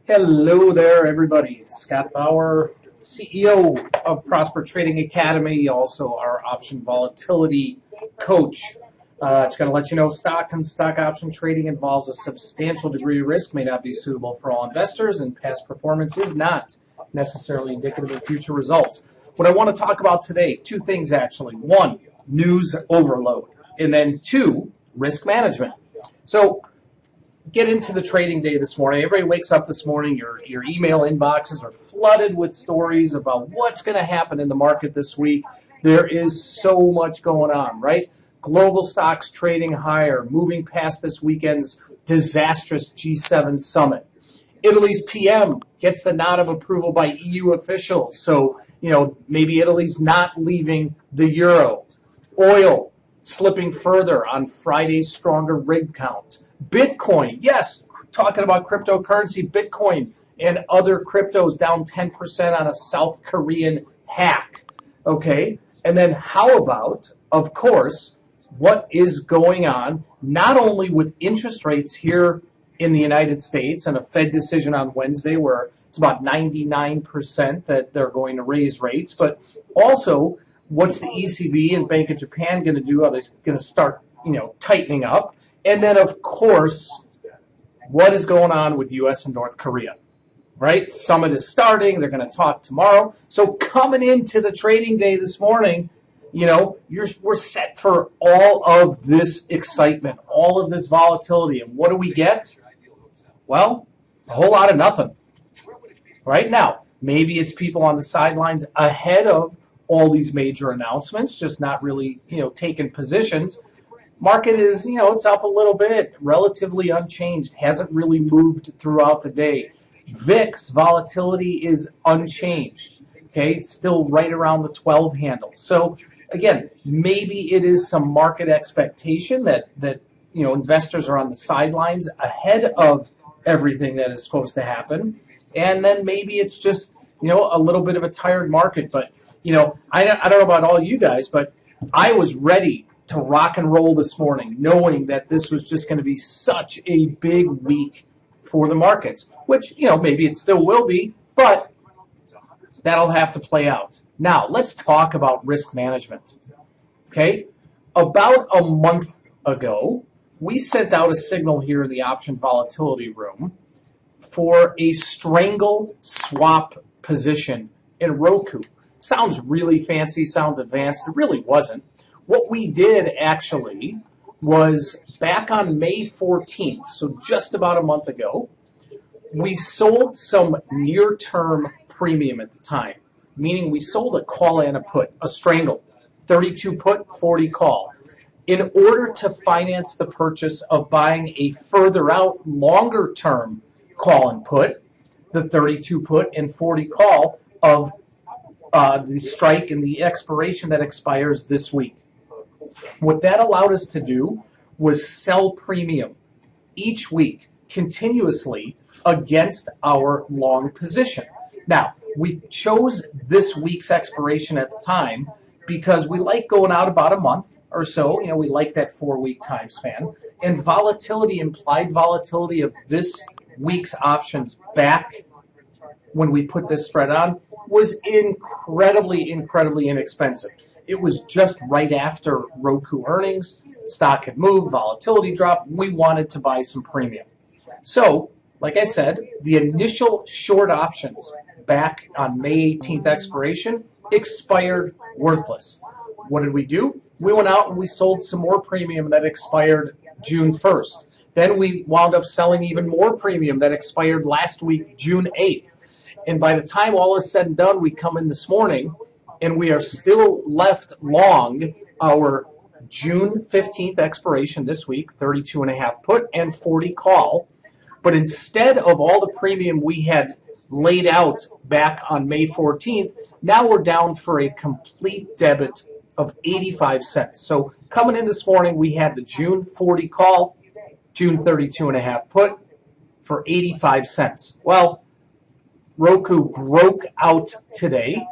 Hello there, everybody. Scott Bauer, CEO of Prosper Trading Academy, also our option volatility coach. Just going to let you know stock and stock option trading involves a substantial degree of risk, may not be suitable for all investors, and past performance is not necessarily indicative of future results. What I want to talk about today, two things actually. One, news overload, and then two, risk management. So get into the trading day this morning. Everybody wakes up this morning, your email inboxes are flooded with stories about what's going to happen in the market this week. There is so much going on, right? Global stocks trading higher, moving past this weekend's disastrous G7 summit. Italy's PM gets the nod of approval by EU officials, so maybe Italy's not leaving the euro. Oil slipping further on Friday's stronger rig count. Bitcoin, yes, talking about cryptocurrency, Bitcoin and other cryptos down 10% on a South Korean hack. Okay, and then how about, of course, what is going on not only with interest rates here in the United States and a Fed decision on Wednesday where it's about 99% that they're going to raise rates, but also what's the ECB and Bank of Japan going to do? Are they going to start, tightening up? And then, of course, what is going on with U.S. and North Korea, right? Summit is starting. They're going to talk tomorrow. So coming into the trading day this morning, we're set for all of this excitement, all of this volatility. And what do we get? Well, a whole lot of nothing. Right now, maybe it's people on the sidelines ahead of all these major announcements, just not really, taking positions. Market is, it's up a little bit, relatively unchanged, hasn't really moved throughout the day. VIX volatility is unchanged, okay? It's still right around the 12 handle. So, again, maybe it is some market expectation that investors are on the sidelines ahead of everything that is supposed to happen. And then maybe it's just, a little bit of a tired market. But, I don't know about all you guys, but I was ready to rock and roll this morning, knowing that this was just going to be such a big week for the markets, which, maybe it still will be, but that'll have to play out. Now, let's talk about risk management, okay? About a month ago, we sent out a signal here in the option volatility room for a strangle swap position in Roku. Sounds really fancy, sounds advanced. It really wasn't. What we did actually was back on May 14th, so just about a month ago, we sold some near-term premium at the time, meaning we sold a call and a put, a strangle, 32 put, 40 call, in order to finance the purchase of buying a further out, longer-term call and put, the 32 put and 40 call of the strike and the expiration that expires this week. What that allowed us to do was sell premium each week continuously against our long position. Now, we chose this week's expiration at the time because we like going out about a month or so. We like that 4-week time span. And volatility, implied volatility of this week's options back when we put this spread on was incredibly inexpensive. It was just right after Roku earnings. Stock had moved, volatility dropped. We wanted to buy some premium. So, like I said, the initial short options back on May 18th expiration expired worthless. What did we do? We went out and we sold some more premium that expired June 1st. Then we wound up selling even more premium that expired last week, June 8th. And by the time all is said and done, we come in this morning and we are still left long our June 15th expiration this week, 32.5 put and 40 call. But instead of all the premium we had laid out back on May 14th, now we're down for a complete debit of 85 cents. So coming in this morning, we had the June 40 call, June 32.5 put for 85 cents. Well, Roku broke out today.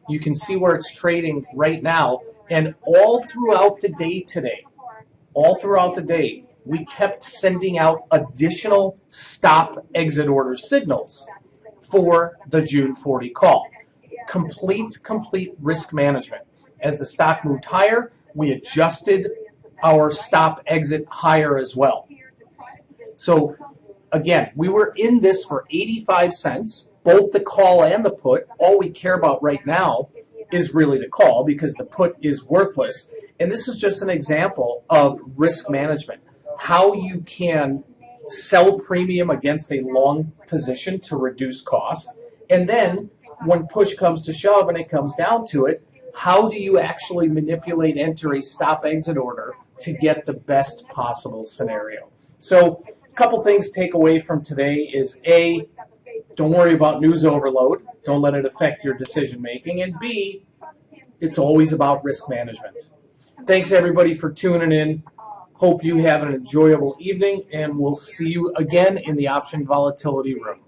You can see where it's trading right now. And all throughout the day today, we kept sending out additional stop exit order signals for the June 40 call. Complete risk management. As the stock moved higher, we adjusted our stop exit higher as well. So again, we were in this for 85 cents, both the call and the put. All we care about right now is really the call because the put is worthless. And this is just an example of risk management, how you can sell premium against a long position to reduce cost. And then when push comes to shove and it comes down to it, how do you actually manipulate, enter a stop exit order to get the best possible scenario? So a couple things to take away from today is A, don't worry about news overload. Don't let it affect your decision making. And B, it's always about risk management. Thanks everybody for tuning in. Hope you have an enjoyable evening, and we'll see you again in the option volatility room.